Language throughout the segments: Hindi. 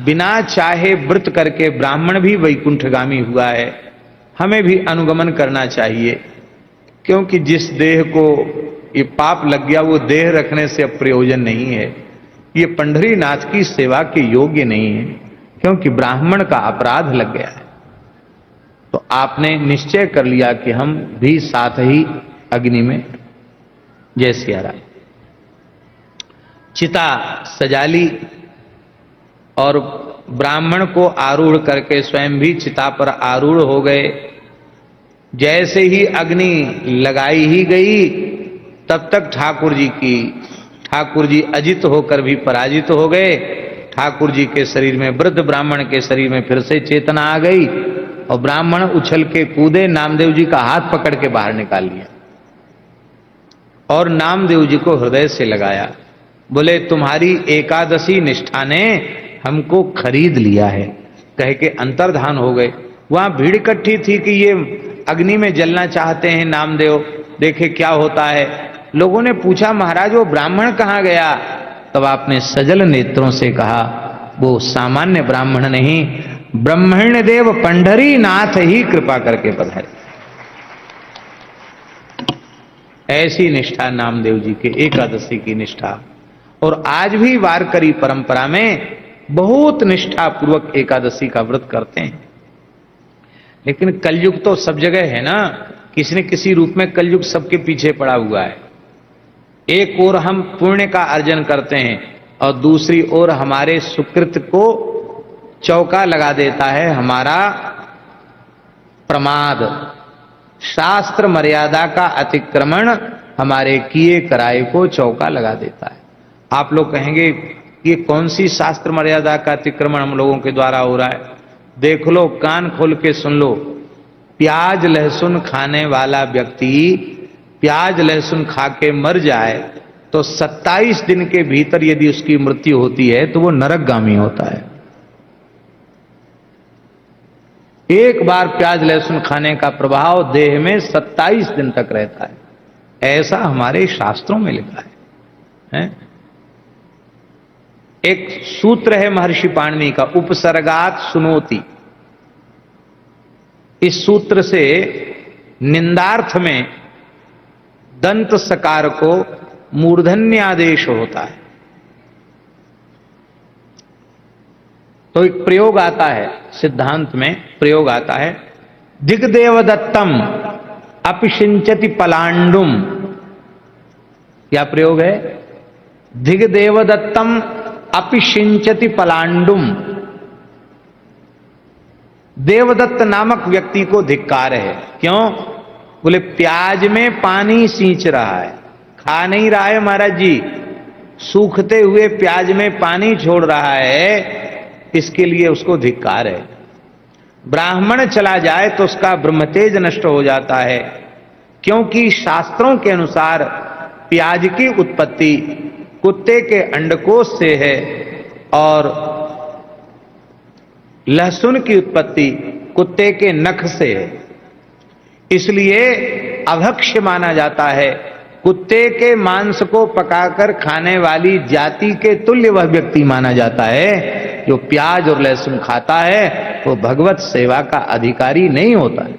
बिना चाहे व्रत करके ब्राह्मण भी वैकुंठगामी हुआ है। हमें भी अनुगमन करना चाहिए, क्योंकि जिस देह को ये पाप लग गया वो देह रखने से अब प्रयोजन नहीं है। ये पंढरीनाथ की सेवा के योग्य नहीं है, क्योंकि ब्राह्मण का अपराध लग गया है। तो आपने निश्चय कर लिया कि हम भी साथ ही अग्नि में। जय सिया राम। चिता सजा ली और ब्राह्मण को आरूढ़ करके स्वयं भी चिता पर आरूढ़ हो गए। जैसे ही अग्नि लगाई ही गई, तब तक ठाकुर जी अजित होकर भी पराजित हो गए। ठाकुर जी के शरीर में, वृद्ध ब्राह्मण के शरीर में फिर से चेतना आ गई और ब्राह्मण उछल के कूदे, नामदेव जी का हाथ पकड़ के बाहर निकाल लिया और नामदेव जी को हृदय से लगाया। बोले तुम्हारी एकादशी निष्ठा ने हमको खरीद लिया है, कह के अंतर्धान हो गए। वहां भीड़ इकट्ठी थी कि ये अग्नि में जलना चाहते हैं नामदेव, देखे क्या होता है। लोगों ने पूछा महाराज वो ब्राह्मण कहां गया? तब आपने सजल नेत्रों से कहा वो सामान्य ब्राह्मण नहीं, ब्रह्मण्य देव पंढरीनाथ ही कृपा करके पधारे। ऐसी निष्ठा नामदेव जी के एकादशी की निष्ठा। और आज भी वारकरी परंपरा में बहुत निष्ठा पूर्वक एकादशी का व्रत करते हैं। लेकिन कलयुग तो सब जगह है ना, किसी न किसी रूप में कलयुग सबके पीछे पड़ा हुआ है। एक ओर हम पुण्य का अर्जन करते हैं और दूसरी ओर हमारे सुकृत को चौका लगा देता है हमारा प्रमाद। शास्त्र मर्यादा का अतिक्रमण हमारे किए कराए को चौका लगा देता है। आप लोग कहेंगे ये कौन सी शास्त्र मर्यादा का अतिक्रमण हम लोगों के द्वारा हो रहा है? देख लो, कान खोल के सुन लो। प्याज लहसुन खाने वाला व्यक्ति प्याज लहसुन खा के मर जाए तो 27 दिन के भीतर यदि उसकी मृत्यु होती है तो वो नरकगामी होता है। एक बार प्याज लहसुन खाने का प्रभाव देह में 27 दिन तक रहता है, ऐसा हमारे शास्त्रों में लिखा है? एक सूत्र है महर्षि पाणिनि का, उपसर्गात सुनोति। इस सूत्र से निंदार्थ में दंत सकार को मूर्धन्य आदेश होता है। तो एक प्रयोग आता है, सिद्धांत में प्रयोग आता है, दिग्देवदत्तम अपिशिंचति पलांडुम। क्या प्रयोग है? दिग्देवदत्तम अपिशिंचति पलांडुम। देवदत्त नामक व्यक्ति को धिक्कार है। क्यों? बोले प्याज में पानी सींच रहा है, खा नहीं रहा है महाराज जी, सूखते हुए प्याज में पानी छोड़ रहा है, इसके लिए उसको धिक्कार है। ब्राह्मण चला जाए तो उसका ब्रह्मतेज नष्ट हो जाता है, क्योंकि शास्त्रों के अनुसार प्याज की उत्पत्ति कुत्ते के अंडकोश से है और लहसुन की उत्पत्ति कुत्ते के नख से है। इसलिए अभक्ष्य माना जाता है। कुत्ते के मांस को पकाकर खाने वाली जाति के तुल्य वह व्यक्ति माना जाता है। जो प्याज और लहसुन खाता है वो भगवत सेवा का अधिकारी नहीं होता है।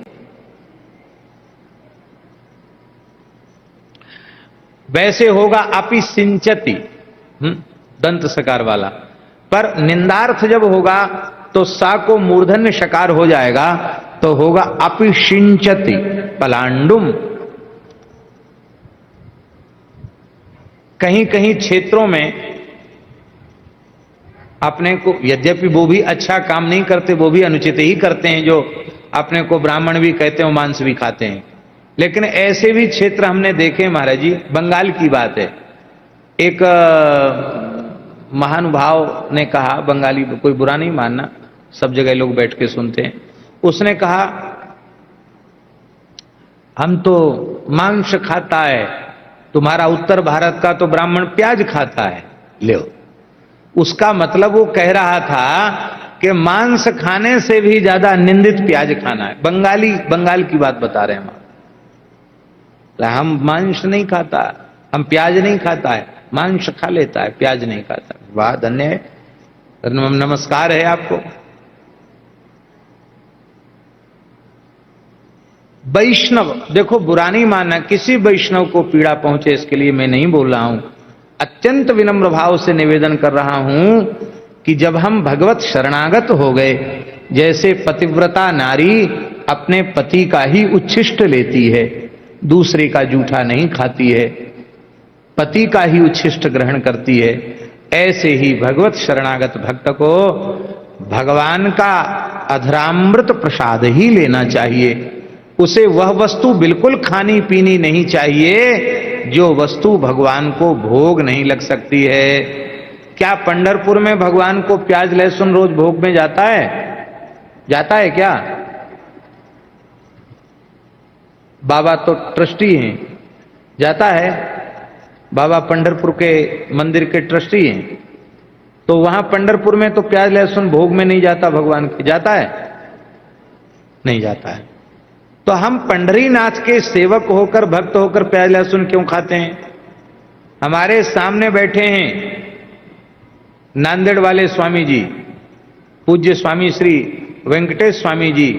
वैसे होगा अपि सिंचति, दंत सकार वाला, पर निंदार्थ जब होगा तो सा को मूर्धन्य शकार हो जाएगा, तो होगा अपिशिंचति पलांडुम। कहीं कहीं क्षेत्रों में अपने को, यद्यपि वो भी अच्छा काम नहीं करते, वो भी अनुचित ही करते हैं, जो अपने को ब्राह्मण भी कहते हैं, मांस भी खाते हैं। लेकिन ऐसे भी क्षेत्र हमने देखे महाराज जी। बंगाल की बात है, एक महानुभाव ने कहा, बंगाली, कोई बुरा नहीं मानना, सब जगह लोग बैठ के सुनते हैं। उसने कहा हम तो मांस खाता है, तुम्हारा उत्तर भारत का तो ब्राह्मण प्याज खाता है। ले, उसका मतलब वो कह रहा था कि मांस खाने से भी ज्यादा निंदित प्याज खाना है। बंगाल की बात बता रहे हैं हम मांस नहीं खाता, हम प्याज नहीं खाता है, मांस खा लेता है, प्याज नहीं खाता। वाह, धन्य है। नमस्कार है आपको। वैष्णव, देखो बुरा नहीं मानना, किसी वैष्णव को पीड़ा पहुंचे इसके लिए मैं नहीं बोल रहा हूं, अत्यंत विनम्र भाव से निवेदन कर रहा हूं कि जब हम भगवत शरणागत हो गए, जैसे पतिव्रता नारी अपने पति का ही उच्छिष्ट लेती है, दूसरे का जूठा नहीं खाती है, पति का ही उच्छिष्ट ग्रहण करती है, ऐसे ही भगवत शरणागत भक्त को भगवान का अधरामृत प्रसाद ही लेना चाहिए। उसे वह वस्तु बिल्कुल खानी पीनी नहीं चाहिए जो वस्तु भगवान को भोग नहीं लग सकती है। क्या पंढरपुर में भगवान को प्याज लहसुन रोज भोग में जाता है? जाता है क्या? बाबा तो ट्रस्टी हैं, जाता है? बाबा पंढरपुर के मंदिर के ट्रस्टी हैं, तो वहां पंढरपुर में तो प्याज लहसुन भोग में नहीं जाता भगवान के, जाता है? नहीं जाता है। तो हम पंढरीनाथ के सेवक होकर, भक्त होकर प्याज लहसुन क्यों खाते हैं? हमारे सामने बैठे हैं नांदेड़ वाले स्वामी जी, पूज्य स्वामी श्री वेंकटेश स्वामी जी,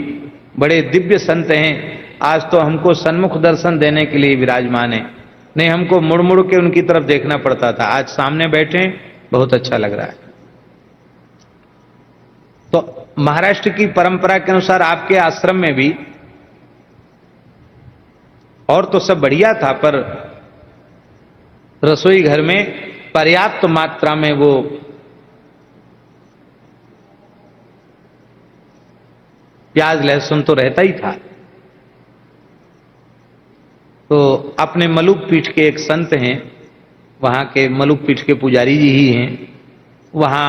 बड़े दिव्य संत हैं। आज तो हमको सन्मुख दर्शन देने के लिए विराजमान है, नहीं हमको मुड़ मुड़ के उनकी तरफ देखना पड़ता था। आज सामने बैठे, बहुत अच्छा लग रहा है। तो महाराष्ट्र की परंपरा के अनुसार आपके आश्रम में भी, और तो सब बढ़िया था, पर रसोई घर में पर्याप्त मात्रा में वो प्याज लहसुन तो रहता ही था। तो अपने मलुक पीठ के एक संत हैं, वहां के मलुक पीठ के पुजारी जी ही हैं, वहां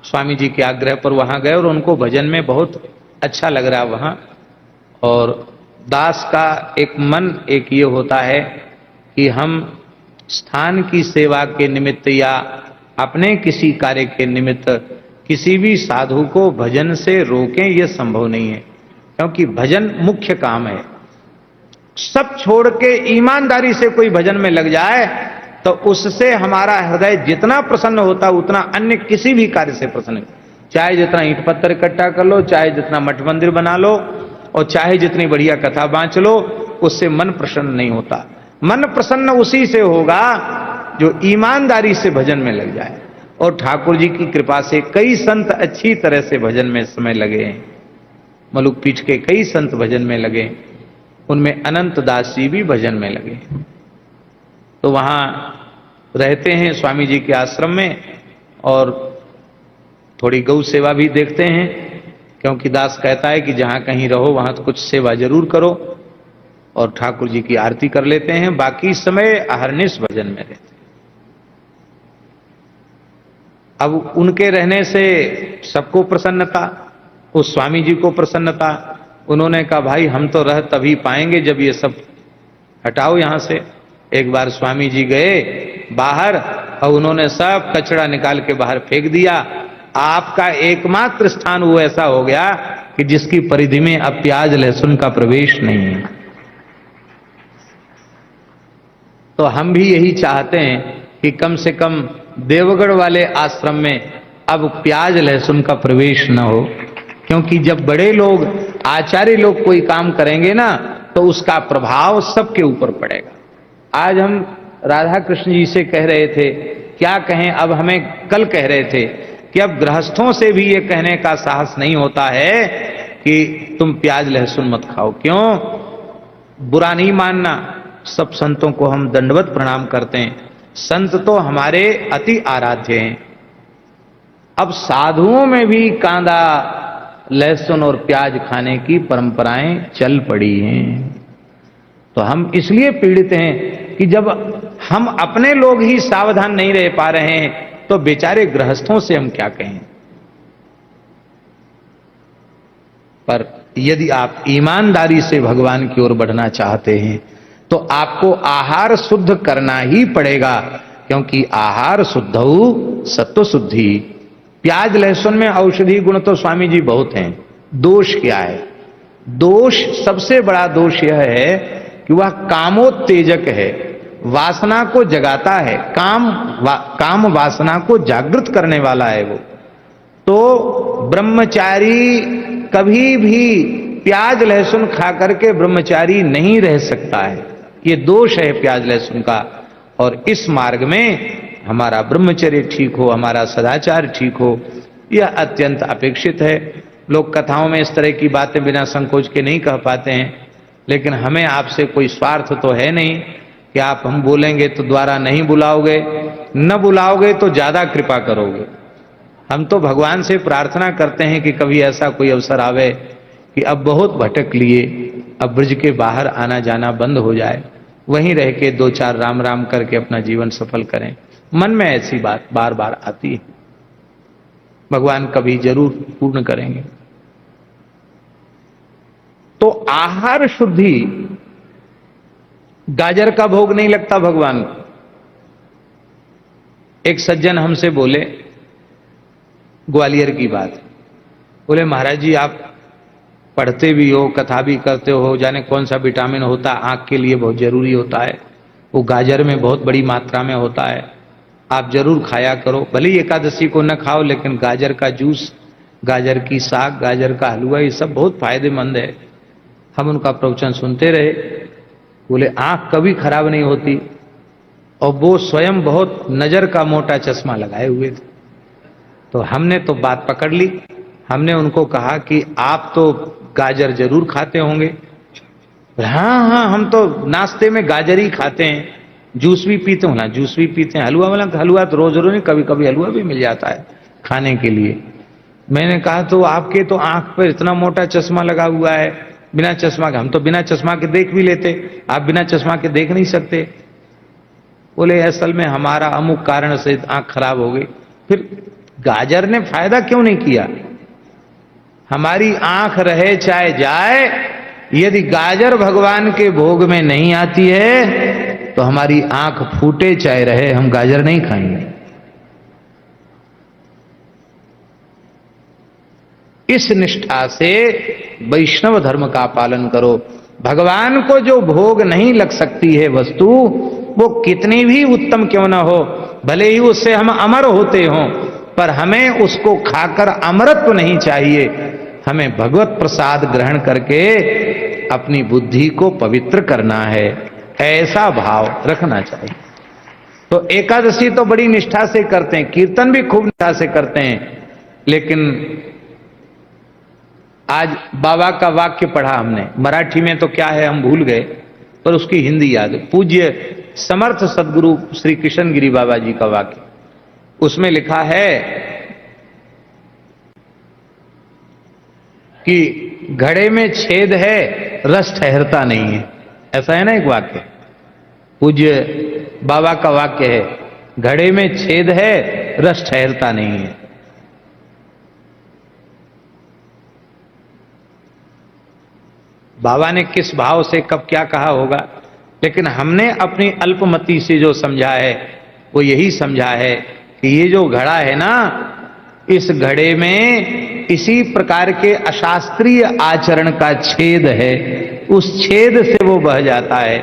स्वामी जी के आग्रह पर वहां गए और उनको भजन में बहुत अच्छा लग रहा वहां। और दास का एक मन एक ये होता है कि हम स्थान की सेवा के निमित्त या अपने किसी कार्य के निमित्त किसी भी साधु को भजन से रोकें, यह संभव नहीं है, क्योंकि भजन मुख्य काम है। सब छोड़ के ईमानदारी से कोई भजन में लग जाए तो उससे हमारा हृदय जितना प्रसन्न होता उतना अन्य किसी भी कार्य से प्रसन्न, चाहे जितना ईंट पत्थर इकट्ठा कर लो, चाहे जितना मठ मंदिर बना लो, और चाहे जितनी बढ़िया कथा बांच लो, उससे मन प्रसन्न नहीं होता। मन प्रसन्न उसी से होगा जो ईमानदारी से भजन में लग जाए। और ठाकुर जी की कृपा से कई संत अच्छी तरह से भजन में समय लगे हैं, मलुक पीठ के कई संत भजन में लगे, उनमें अनंत दास जी भी भजन में लगे। तो वहां रहते हैं स्वामी जी के आश्रम में, और थोड़ी गौ सेवा भी देखते हैं, क्योंकि दास कहता है कि जहां कहीं रहो वहां तो कुछ सेवा जरूर करो, और ठाकुर जी की आरती कर लेते हैं। बाकी समय अहरनिश भजन में रहते हैं। अब उनके रहने से सबको प्रसन्नता, उस स्वामी जी को प्रसन्नता। उन्होंने कहा भाई हम तो रह तभी पाएंगे जब ये सब हटाओ यहां से। एक बार स्वामी जी गए बाहर और उन्होंने सब कचरा निकाल के बाहर फेंक दिया। आपका एकमात्र स्थान वो ऐसा हो गया कि जिसकी परिधि में अब प्याज लहसुन का प्रवेश नहीं है। तो हम भी यही चाहते हैं कि कम से कम देवगढ़ वाले आश्रम में अब प्याज लहसुन का प्रवेश न हो, क्योंकि जब बड़े लोग आचार्य लोग कोई काम करेंगे ना तो उसका प्रभाव सबके ऊपर पड़ेगा। आज हम राधा कृष्ण जी से कह रहे थे, क्या कहें, अब हमें कल कह रहे थे कि अब गृहस्थों से भी ये कहने का साहस नहीं होता है कि तुम प्याज लहसुन मत खाओ। क्यों? बुरा नहीं मानना, सब संतों को हम दंडवत प्रणाम करते हैं, संत तो हमारे अति आराध्य हैं। अब साधुओं में भी कांदा लहसुन और प्याज खाने की परंपराएं चल पड़ी हैं। तो हम इसलिए पीड़ित हैं कि जब हम अपने लोग ही सावधान नहीं रह पा रहे हैं तो बेचारे गृहस्थों से हम क्या कहें। पर यदि आप ईमानदारी से भगवान की ओर बढ़ना चाहते हैं तो आपको आहार शुद्ध करना ही पड़ेगा, क्योंकि आहार शुद्धौ सत्व शुद्धि। प्याज लहसुन में औषधि गुण तो स्वामी जी बहुत हैं। दोष क्या है? दोष, सबसे बड़ा दोष यह है कि वह कामोत्तेजक है, वासना को जगाता है, काम वासना को जागृत करने वाला है वो। तो ब्रह्मचारी कभी भी प्याज लहसुन खा करके ब्रह्मचारी नहीं रह सकता है। ये दोष है प्याज लहसुन का। और इस मार्ग में हमारा ब्रह्मचर्य ठीक हो, हमारा सदाचार ठीक हो, यह अत्यंत अपेक्षित है। लोग कथाओं में इस तरह की बातें बिना संकोच के नहीं कह पाते हैं, लेकिन हमें आपसे कोई स्वार्थ तो है नहीं कि आप हम बोलेंगे तो द्वारा नहीं बुलाओगे, न बुलाओगे तो ज्यादा कृपा करोगे। हम तो भगवान से प्रार्थना करते हैं कि कभी ऐसा कोई अवसर आवे कि अब बहुत भटक लिए, अब ब्रज के बाहर आना जाना बंद हो जाए, वहीं रह के 2-4 राम राम करके अपना जीवन सफल करें। मन में ऐसी बात बार बार आती है, भगवान कभी जरूर पूर्ण करेंगे। तो आहार शुद्धि, गाजर का भोग नहीं लगता भगवान को। एक सज्जन हमसे बोले, ग्वालियर की बात, बोले महाराज जी आप पढ़ते भी हो, कथा भी करते हो, जाने कौन सा विटामिन होता आंख के लिए बहुत जरूरी होता है, वो गाजर में बहुत बड़ी मात्रा में होता है, आप जरूर खाया करो। भले ही एकादशी को न खाओ, लेकिन गाजर का जूस, गाजर की साग, गाजर का हलवा, ये सब बहुत फायदेमंद है। हम उनका प्रवचन सुनते रहे। बोले आंख कभी खराब नहीं होती, और वो स्वयं बहुत नजर का मोटा चश्मा लगाए हुए थे। तो हमने तो बात पकड़ ली। हमने उनको कहा कि आप तो गाजर जरूर खाते होंगे। हाँ हाँ, हम तो नाश्ते में गाजर ही खाते हैं, जूस भी पीते हो ना, जूस भी पीते हैं, हलवा वाला हलवा तो रोज रोज नहीं, कभी कभी हलवा भी मिल जाता है खाने के लिए। मैंने कहा तो आपके तो आंख पर इतना मोटा चश्मा लगा हुआ है, बिना चश्मा के, हम तो बिना चश्मा के देख भी लेते, आप बिना चश्मा के देख नहीं सकते। बोले असल में हमारा अमुक कारण से आंख खराब हो गई। फिर गाजर ने फायदा क्यों नहीं किया? हमारी आंख रहे चाहे जाए, यदि गाजर भगवान के भोग में नहीं आती है तो हमारी आंख फूटे चाहे रहे, हम गाजर नहीं खाएंगे। इस निष्ठा से वैष्णव धर्म का पालन करो। भगवान को जो भोग नहीं लग सकती है वस्तु, वो कितनी भी उत्तम क्यों ना हो, भले ही उससे हम अमर होते हों, पर हमें उसको खाकर अमरत्व नहीं चाहिए। हमें भगवत प्रसाद ग्रहण करके अपनी बुद्धि को पवित्र करना है, ऐसा भाव रखना चाहिए। तो एकादशी तो बड़ी निष्ठा से करते हैं, कीर्तन भी खूब निष्ठा से करते हैं, लेकिन आज बाबा का वाक्य पढ़ा हमने, मराठी में तो क्या है हम भूल गए, पर उसकी हिंदी याद। पूज्य समर्थ सदगुरु श्री कृष्ण गिरी बाबा जी का वाक्य, उसमें लिखा है कि घड़े में छेद है, रस ठहरता नहीं है। ऐसा है ना एक वाक्य, पूज्य बाबा का वाक्य है, घड़े में छेद है, रस ठहरता नहीं है। बाबा ने किस भाव से कब क्या कहा होगा, लेकिन हमने अपनी अल्पमति से जो समझा है वो यही समझा है कि ये जो घड़ा है ना, इस घड़े में इसी प्रकार के अशास्त्रीय आचरण का छेद है, उस छेद से वो बह जाता है।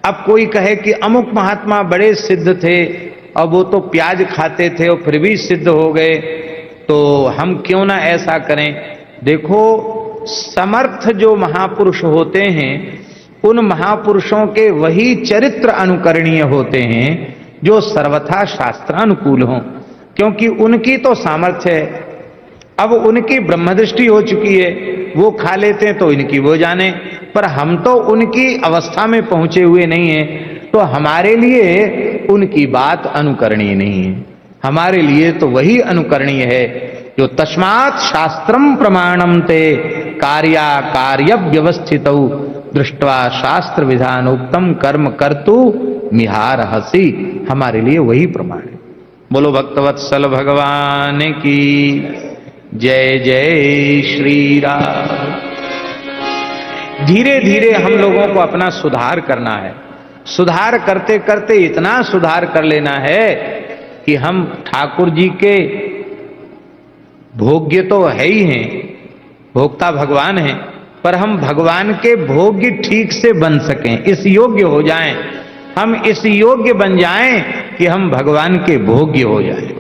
अब कोई कहे कि अमुक महात्मा बड़े सिद्ध थे और वो तो प्याज खाते थे और फिर भी सिद्ध हो गए, तो हम क्यों ना ऐसा करें। देखो, समर्थ जो महापुरुष होते हैं, उन महापुरुषों के वही चरित्र अनुकरणीय होते हैं जो सर्वथा शास्त्रानुकूल हों, क्योंकि उनकी तो सामर्थ्य है। अब उनकी ब्रह्मदृष्टि हो चुकी है, वो खा लेते हैं तो इनकी वो जाने, पर हम तो उनकी अवस्था में पहुंचे हुए नहीं हैं, तो हमारे लिए उनकी बात अनुकरणीय नहीं है। हमारे लिए तो वही अनुकरणीय है जो तस्मात् शास्त्रम प्रमाणम ते कार्या कार्य व्यवस्थितौ दृष्ट्वा शास्त्र विधानोक्तम कर्म कर्तु मिहार हसी। हमारे लिए वही प्रमाण है। बोलो भक्तवत्सल भगवान की जय। जय श्री राम। धीरे धीरे हम लोगों को अपना सुधार करना है। सुधार करते करते इतना सुधार कर लेना है कि हम ठाकुर जी के भोग्य तो है ही हैं, भोक्ता भगवान हैं, पर हम भगवान के भोग्य ठीक से बन सकें, इस योग्य हो जाएं, हम इस योग्य बन जाएं कि हम भगवान के भोग्य हो जाएं।